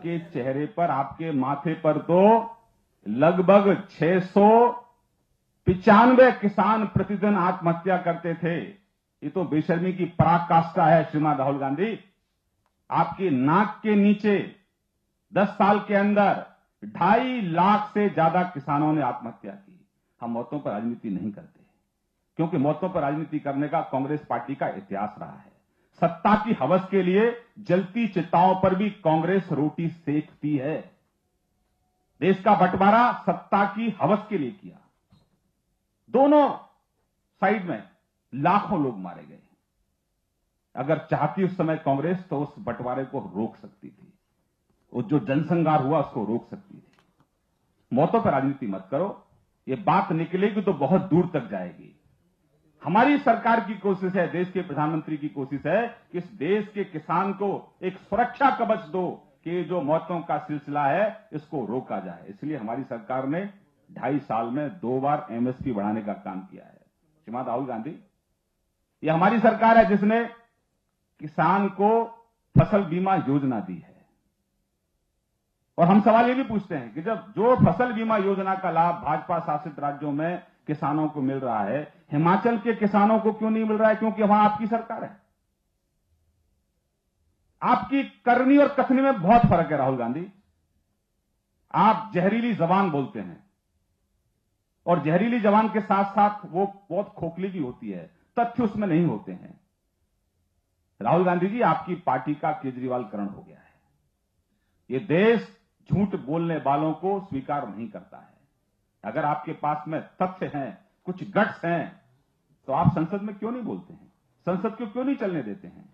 आपके चेहरे पर, आपके माथे पर तो लगभग 695 किसान प्रतिदिन आत्महत्या करते थे। ये तो बेशर्मी की पराकाष्ठा है श्रीमान राहुल गांधी। आपकी नाक के नीचे 10 साल के अंदर 2.5 लाख से ज्यादा किसानों ने आत्महत्या की। हम मौतों पर राजनीति नहीं करते, क्योंकि मौतों पर राजनीति करने का कांग्रेस पार्टी का इतिहास रहा है। सत्ता की हवस के लिए जलती चिताओं पर भी कांग्रेस रोटी सेकती है। देश का बंटवारा सत्ता की हवस के लिए किया। दोनों साइड में लाखों लोग मारे गए। अगर चाहती उस समय कांग्रेस तो उस बंटवारे को रोक सकती थी, वो जो जनसंहार हुआ उसको रोक सकती थी। मौतों पर राजनीति मत करो, ये बात निकलेगी तो बहुत दूर तक जाएगी। हमारी सरकार की कोशिश है, देश के प्रधानमंत्री की कोशिश है कि इस देश के किसान को एक सुरक्षा कवच दो कि जो मौतों का सिलसिला है इसको रोका जाए। इसलिए हमारी सरकार ने 2.5 साल में 2 बार एमएसपी बढ़ाने का काम किया है। श्रीमान राहुल गांधी, ये हमारी सरकार है जिसने किसान को फसल बीमा योजना दी है। और हम सवाल ये भी पूछते हैं कि जब जो फसल बीमा योजना का लाभ भाजपा शासित राज्यों में किसानों को मिल रहा है, हिमाचल के किसानों को क्यों नहीं मिल रहा है? क्योंकि वहां आपकी सरकार है। आपकी करनी और कथनी में बहुत फर्क है राहुल गांधी। आप जहरीली जबान बोलते हैं और जहरीली जबान के साथ साथ वो बहुत खोखली भी होती है, तथ्य उसमें नहीं होते हैं। राहुल गांधी जी, आपकी पार्टी का केजरीवालकरण हो गया है। ये देश झूठ बोलने वालों को स्वीकार नहीं करता है। अगर आपके पास में तथ्य हैं, कुछ गट्स हैं, तो आप संसद में क्यों नहीं बोलते हैं? संसद को क्यों नहीं चलने देते हैं?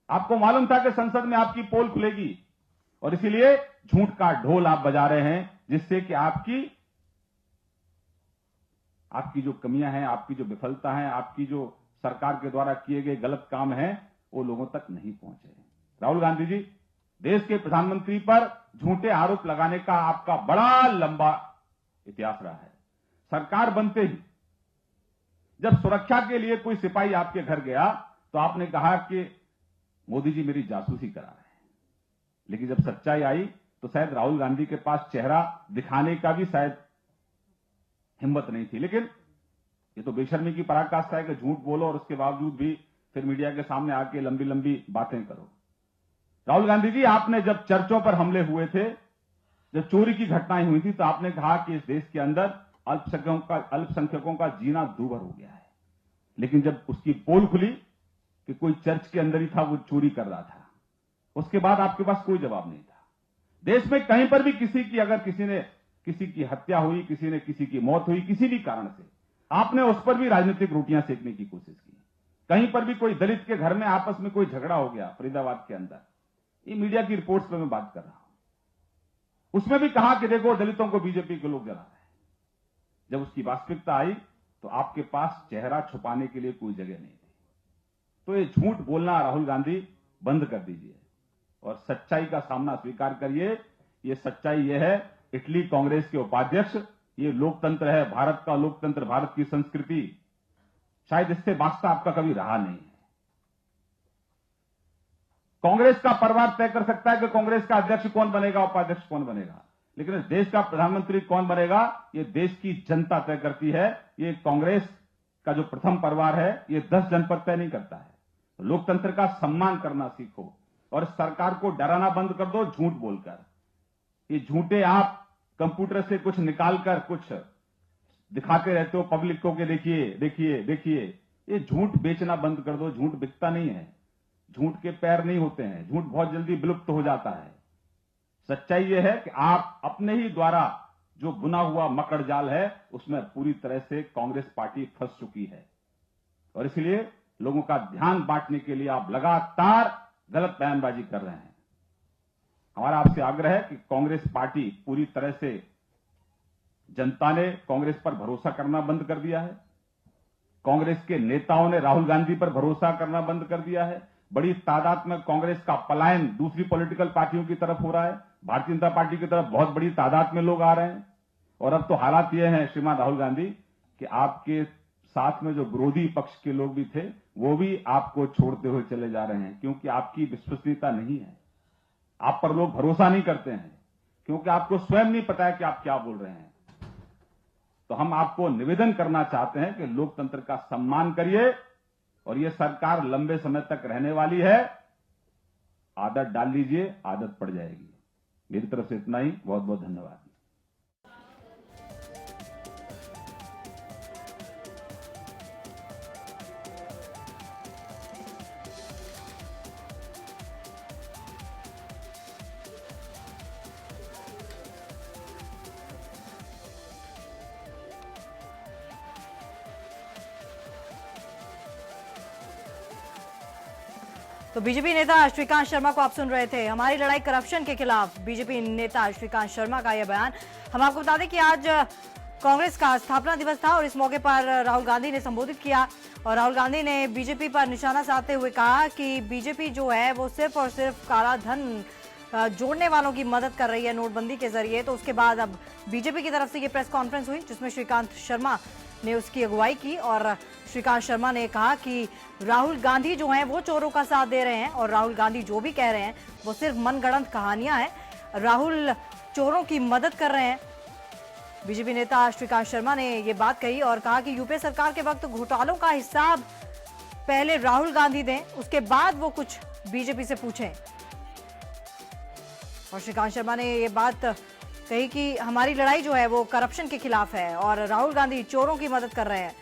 आपको मालूम था कि संसद में आपकी पोल खुलेगी और इसीलिए झूठ का ढोल आप बजा रहे हैं, जिससे कि आपकी जो कमियां हैं, आपकी जो विफलता है, आपकी जो सरकार के द्वारा किए गए गलत काम हैं, वो लोगों तक नहीं पहुंचे। राहुल गांधी जी, देश के प्रधानमंत्री पर झूठे आरोप लगाने का आपका बड़ा लंबा इतिहास रहा है। सरकार बनते ही जब सुरक्षा के लिए कोई सिपाही आपके घर गया तो आपने कहा कि मोदी जी मेरी जासूसी करा रहे हैं। लेकिन जब सच्चाई आई तो शायद राहुल गांधी के पास चेहरा दिखाने का भी शायद हिम्मत नहीं थी। लेकिन ये तो बेशर्मी की पराकाष्ठा है कि झूठ बोलो और उसके बावजूद भी फिर मीडिया के सामने आके लंबी लंबी बातें करो। राहुल गांधी जी, आपने जब चर्चों पर हमले हुए थे, जब चोरी की घटनाएं हुई थी, तो आपने कहा कि इस देश के अंदर अल्पसंख्यकों का जीना दूभर हो गया है। लेकिन जब उसकी पोल खुली कि कोई चर्च के अंदर ही था, वो चोरी कर रहा था, उसके बाद आपके पास कोई जवाब नहीं था। देश में कहीं पर भी किसी की हत्या हुई, किसी ने किसी की मौत हुई, किसी भी कारण से, आपने उस पर भी राजनीतिक रोटियां सेकने की कोशिश की। कहीं पर भी कोई दलित के घर में आपस में कोई झगड़ा हो गया फरीदाबाद के अंदर, ये मीडिया की रिपोर्ट्स पर मैं बात कर रहा हूं, उसमें भी कहा कि देखो दलितों को बीजेपी के लोग जला रहे हैं। जब उसकी वास्तविकता आई तो आपके पास चेहरा छुपाने के लिए कोई जगह नहीं थी। तो ये झूठ बोलना राहुल गांधी बंद कर दीजिए और सच्चाई का सामना स्वीकार करिए। ये सच्चाई ये है, इटली कांग्रेस के उपाध्यक्ष, ये लोकतंत्र है, भारत का लोकतंत्र, भारत की संस्कृति, शायद इससे वास्ता आपका कभी रहा नहीं है। कांग्रेस का परिवार तय कर सकता है कि कांग्रेस का अध्यक्ष कौन बनेगा, उपाध्यक्ष कौन बनेगा, लेकिन इस देश का प्रधानमंत्री कौन बनेगा, ये देश की जनता तय करती है। ये कांग्रेस का जो प्रथम परिवार है, ये 10 जनपद तय नहीं करता है। लोकतंत्र का सम्मान करना सीखो और सरकार को डराना बंद कर दो झूठ बोलकर। ये झूठे आप कंप्यूटर से कुछ निकालकर कुछ दिखाते रहते हो पब्लिक को कि देखिए देखिए देखिए। ये झूठ बेचना बंद कर दो। झूठ बिकता नहीं है, झूठ के पैर नहीं होते हैं, झूठ बहुत जल्दी विलुप्त हो जाता है। सच्चाई यह है कि आप अपने ही द्वारा जो बुना हुआ मकड़ जाल है उसमें पूरी तरह से कांग्रेस पार्टी फंस चुकी है और इसलिए लोगों का ध्यान बांटने के लिए आप लगातार गलत बयानबाजी कर रहे हैं। हमारा आपसे आग्रह है कि कांग्रेस पार्टी पूरी तरह से, जनता ने कांग्रेस पर भरोसा करना बंद कर दिया है। कांग्रेस के नेताओं ने राहुल गांधी पर भरोसा करना बंद कर दिया है। बड़ी तादाद में कांग्रेस का पलायन दूसरी पॉलिटिकल पार्टियों की तरफ हो रहा है। भारतीय जनता पार्टी की तरफ बहुत बड़ी तादाद में लोग आ रहे हैं और अब तो हालात ये हैं श्रीमान राहुल गांधी कि आपके साथ में जो विरोधी पक्ष के लोग भी थे वो भी आपको छोड़ते हुए चले जा रहे हैं, क्योंकि आपकी विश्वसनीयता नहीं है। आप पर लोग भरोसा नहीं करते हैं क्योंकि आपको स्वयं नहीं पता है कि आप क्या बोल रहे हैं। तो हम आपको निवेदन करना चाहते हैं कि लोकतंत्र का सम्मान करिए और ये सरकार लंबे समय तक रहने वाली है। आदत डाल लीजिए, आदत पड़ जाएगी। मेरी तरफ से इतना ही। बहुत बहुत धन्यवाद। तो बीजेपी नेता श्रीकांत शर्मा को आप सुन रहे थे। हमारी लड़ाई करप्शन के खिलाफ बीजेपी नेता श्रीकांत शर्मा का यह बयान। हम आपको बता दें कि आज कांग्रेस का स्थापना दिवस था और इस मौके पर राहुल गांधी ने संबोधित किया और राहुल गांधी ने बीजेपी पर निशाना साधते हुए कहा कि बीजेपी जो है वो सिर्फ और सिर्फ काला धन जोड़ने वालों की मदद कर रही है नोटबंदी के जरिए। तो उसके बाद अब बीजेपी की तरफ से ये प्रेस कॉन्फ्रेंस हुई जिसमें श्रीकांत शर्मा ने उसकी अगुवाई की और श्रीकांत शर्मा ने कहा कि राहुल गांधी जो हैं वो चोरों का साथ दे रहे हैं और राहुल गांधी जो भी कह रहे हैं वो सिर्फ मनगढ़ंत कहानियां हैं। राहुल चोरों की मदद कर रहे हैं। बीजेपी नेता श्रीकांत शर्मा ने ये बात कही और कहा कि यूपीए सरकार के वक्त घोटालों का हिसाब पहले राहुल गांधी दें, उसके बाद वो कुछ बीजेपी से पूछें। और श्रीकांत शर्मा ने ये बात कही कि हमारी लड़ाई जो है वो करप्शन के खिलाफ है और राहुल गांधी चोरों की मदद कर रहे हैं।